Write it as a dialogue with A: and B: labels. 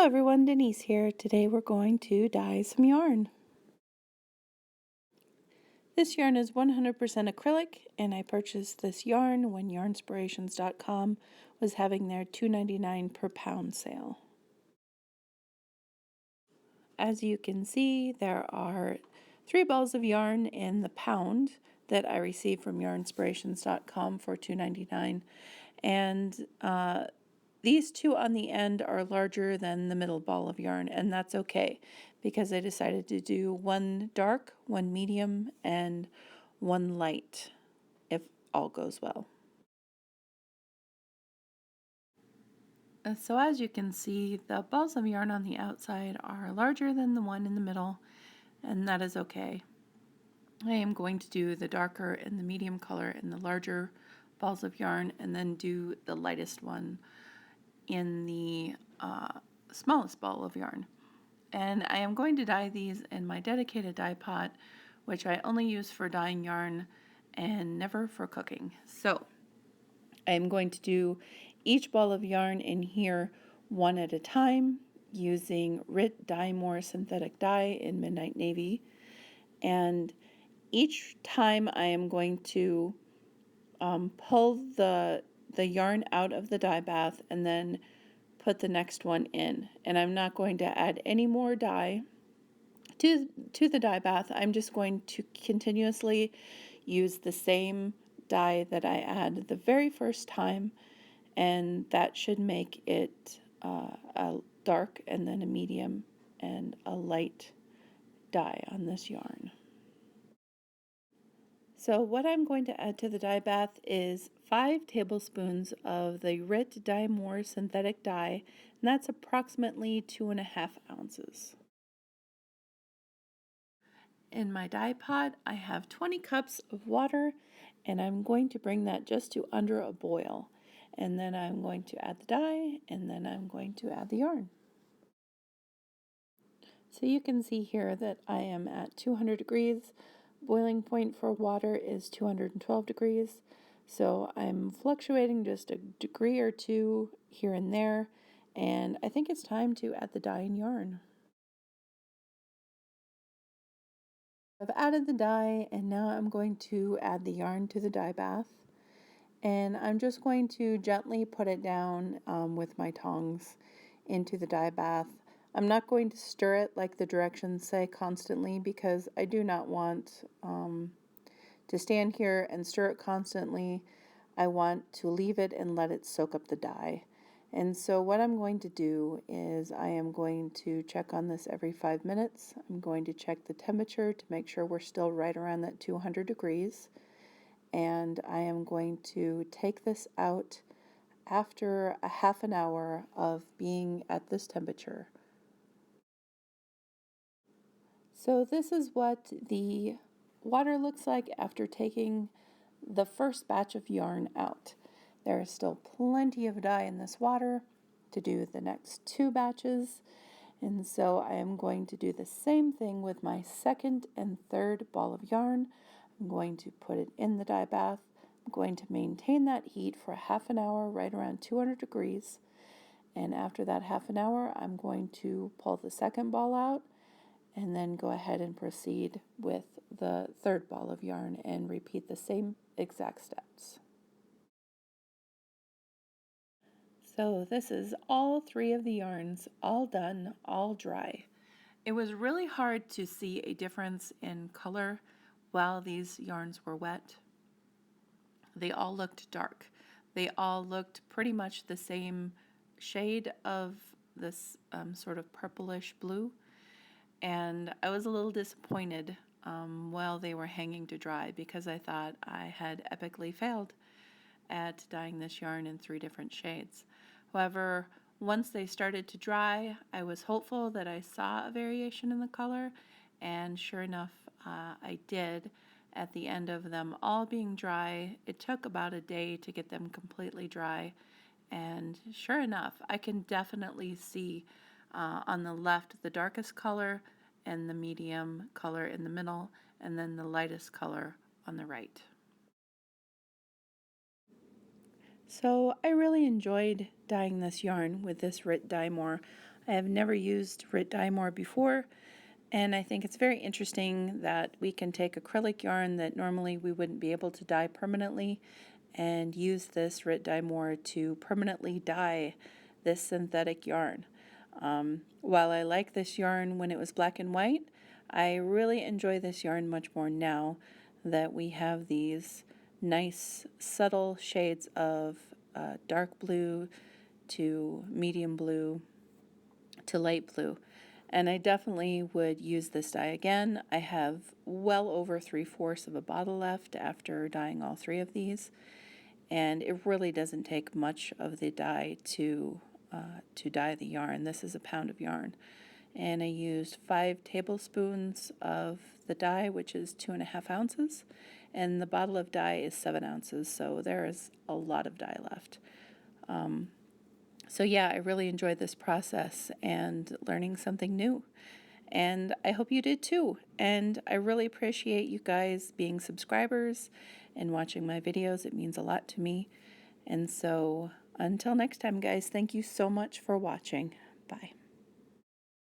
A: Hello everyone, Denise here. Today we're going to dye some yarn. This yarn is 100% acrylic, and I purchased this yarn when yarnspirations.com was having their $2.99 per pound sale. As you can see, there are 3 balls of yarn in the pound that I received from yarnspirations.com for $2.99, and these 2 on the end are larger than the middle ball of yarn, and that's okay because I decided to do 1 dark, 1 medium, and 1 light if all goes well. So as you can see, the balls of yarn on the outside are larger than the one in the middle, and that is okay. I am going to do the darker and the medium color in the larger balls of yarn, and then do the lightest one in the smallest ball of yarn. And I am going to dye these in my dedicated dye pot, which I only use for dyeing yarn and never for cooking. So I am going to do each ball of yarn in here one at a time using Rit DyeMore Synthetic dye in Midnight Navy. And each time I am going to pull the yarn out of the dye bath and then put the next one in. And I'm not going to add any more dye to the dye bath. I'm just going to continuously use the same dye that I add the very first time, and that should make it a dark and then a medium and a light dye on this yarn. So what I'm going to add to the dye bath is 5 tablespoons of the Rit DyeMore Synthetic dye, and that's approximately 2.5 ounces. In my dye pot, I have 20 cups of water, and I'm going to bring that just to under a boil. And then I'm going to add the dye, and then I'm going to add the yarn. So you can see here that I am at 200 degrees. Boiling point for water is 212 degrees. So I'm fluctuating just a degree or 2 here and there. And I think it's time to add the dye and yarn. I've added the dye, and now I'm going to add the yarn to the dye bath. And I'm just going to gently put it down with my tongs into the dye bath. I'm not going to stir it like the directions say constantly, because I do not want to stand here and stir it constantly. I want to leave it and let it soak up the dye. And so what I'm going to do is I am going to check on this every 5 minutes. I'm going to check the temperature to make sure we're still right around that 200 degrees. And I am going to take this out after a half an hour of being at this temperature. So this is what the water looks like after taking the first batch of yarn out. There is still plenty of dye in this water to do the next 2 batches, and so I am going to do the same thing with my second and third ball of yarn. I'm going to put it in the dye bath. I'm going to maintain that heat for half an hour right around 200 degrees, and after that half an hour I'm going to pull the second ball out and then go ahead and proceed with the third ball of yarn and repeat the same exact steps. So this is all 3 of the yarns, all done, all dry. It was really hard to see a difference in color while these yarns were wet. They all looked dark. They all looked pretty much the same shade of this sort of purplish blue. And I was a little disappointed while they were hanging to dry, because I thought I had epically failed at dyeing this yarn in 3 different shades. However, once they started to dry, I was hopeful that I saw a variation in the color, and sure enough, I did. At the end of them all being dry, it took about a day to get them completely dry, and sure enough, I can definitely see on the left the darkest color and the medium color in the middle, and then the lightest color on the right. So I really enjoyed dyeing this yarn with this Rit DyeMore. I have never used Rit DyeMore before, and I think it's very interesting that we can take acrylic yarn that normally we wouldn't be able to dye permanently and use this Rit DyeMore to permanently dye this synthetic yarn. While I like this yarn when it was black and white, I really enjoy this yarn much more now that we have these nice subtle shades of dark blue to medium blue to light blue. And I definitely would use this dye again. I have well over 3/4 of a bottle left after dyeing all 3 of these, and it really doesn't take much of the dye to dye the yarn. This is a pound of yarn, and I used 5 tablespoons of the dye, which is 2.5 ounces, and the bottle of dye is 7 ounces, so there is a lot of dye left. So yeah, I really enjoyed this process and learning something new. And I hope you did too. And I really appreciate you guys being subscribers and watching my videos. It means a lot to me. And so until next time, guys, thank you so much for watching. Bye.